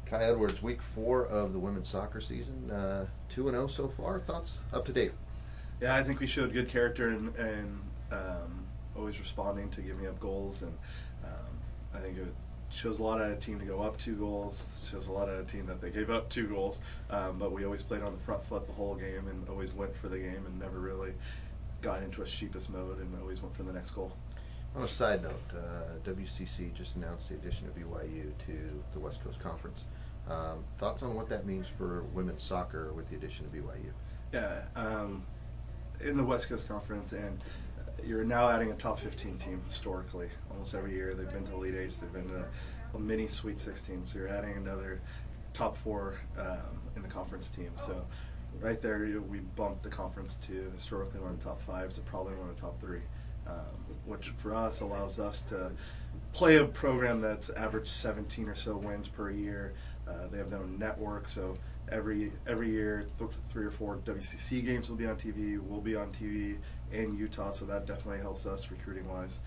Kai Edwards, week 4 of the women's soccer season. 2-0 so far. Thoughts up to date? Yeah, I think we showed good character and always responding to giving up goals, and I think it shows a lot out of a team to go up 2 goals. Shows a lot out of a team that they gave up 2 goals, but we always played on the front foot the whole game and always went for the game and never really got into a sheepish mode and always went for the next goal. On a side note, WCC just announced the addition of BYU to the West Coast Conference. Thoughts on what that means for women's soccer with the addition of BYU? Yeah, in the West Coast Conference, and you're now adding a top 15 team historically. Almost every year they've been to Elite Eights, they've been to a mini Sweet 16, so you're adding another top 4 in the conference team. So right there, we bumped the conference to historically one of the top 5 to probably one of the top 3, which for us allows us to play a program that's average 17 or so wins per year. They have their own network, so every year 3 or 4 WCC games will be on TV. We'll be on TV in Utah, so that definitely helps us recruiting wise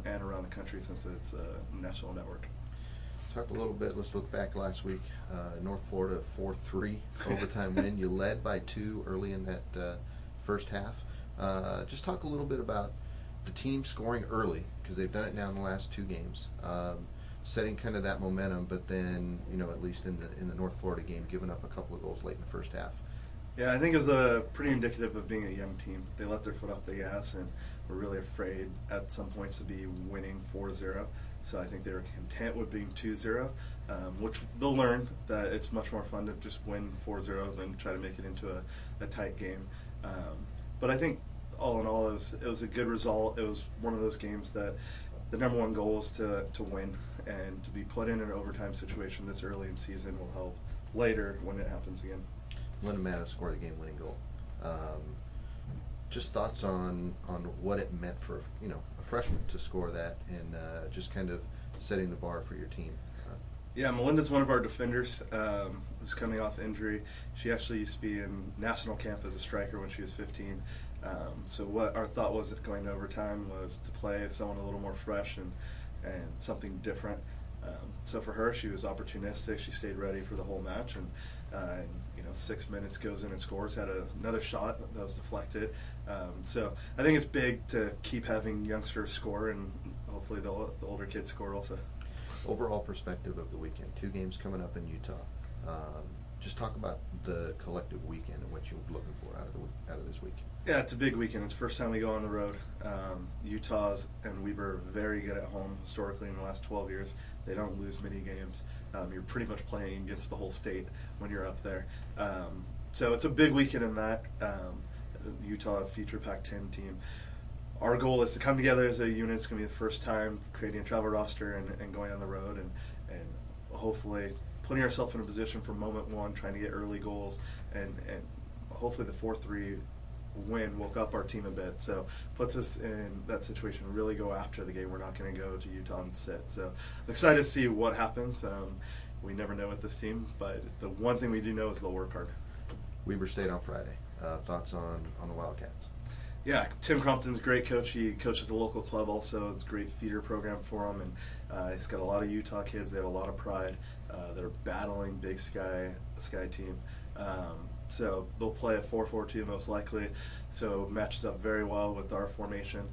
and around the country since it's a national network. Talk a little bit. Let's look back last week. North Florida 4-3 overtime win. You led by 2 early in that first half. Just talk a little bit about the team scoring early, because they've done it now in the last 2 games, setting kind of that momentum. But then, at least in the North Florida game, giving up a couple of goals late in the first half. Yeah, I think it was pretty indicative of being a young team. They let their foot off the gas and were really afraid at some points to be winning 4-0. So I think they were content with being 2-0, which they'll learn that it's much more fun to just win 4-0 than try to make it into a tight game. But I think all in all, it was a good result. It was one of those games that the number one goal is to win, and to be put in an overtime situation this early in season will help later when it happens again. Linda Mato scored the game-winning goal. Just thoughts on what it meant for a freshman to score that, and just kind of setting the bar for your team. Yeah, Melinda's one of our defenders who's coming off injury. She actually used to be in national camp as a striker when she was 15. So what our thought was going to overtime was to play someone a little more fresh and something different. So for her, she was opportunistic. She stayed ready for the whole match, and 6 minutes goes in and scores. Had another shot that was deflected. So I think it's big to keep having youngsters score, and hopefully the older kids score also. Overall perspective of the weekend, 2 games coming up in Utah. Just talk about the collective weekend and what you're looking for out of this week. Yeah, it's a big weekend. It's the first time we go on the road. Utah's and Weber are very good at home historically in the last 12 years. They don't lose many games. You're pretty much playing against the whole state when you're up there. So it's a big weekend in that. Utah feature Pac-10 team. Our goal is to come together as a unit. It's going to be the first time creating a travel roster and going on the road and hopefully putting ourselves in a position for moment one, trying to get early goals, and hopefully the 4-3 win woke up our team a bit. So puts us in that situation to really go after the game. We're not going to go to Utah and sit. So I'm excited to see what happens. We never know with this team, but the one thing we do know is they'll work hard. Weber State on Friday. Thoughts on the Wildcats? Yeah, Tim Crompton's a great coach. He coaches the local club also. It's a great feeder program for him, and he's got a lot of Utah kids. They have a lot of pride. They're battling Big Sky team. So they'll play a 4-4-2 most likely. So it matches up very well with our formation.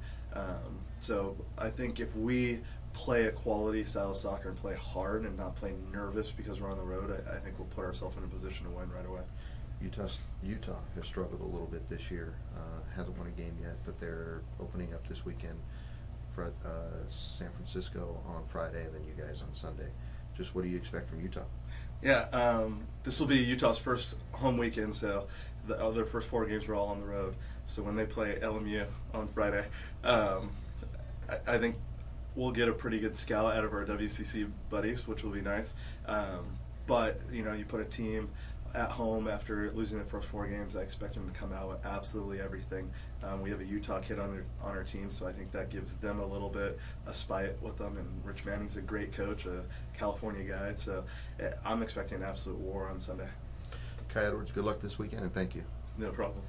So I think if we play a quality style of soccer and play hard and not play nervous because we're on the road, I think we'll put ourselves in a position to win right away. Utah has struggled a little bit this year. Hasn't won a game yet, but they're opening up this weekend for San Francisco on Friday, and then you guys on Sunday. Just what do you expect from Utah? Yeah, this will be Utah's first home weekend, so their first 4 games were all on the road. So when they play LMU on Friday, I think we'll get a pretty good scout out of our WCC buddies, which will be nice. But you put a team at home after losing the first 4 games, I expect them to come out with absolutely everything. We have a Utah kid on our team, so I think that gives them a little bit of spite with them. And Rich Manning's a great coach, a California guy, so I'm expecting an absolute war on Sunday. Kai Edwards, good luck this weekend, and thank you. No problem.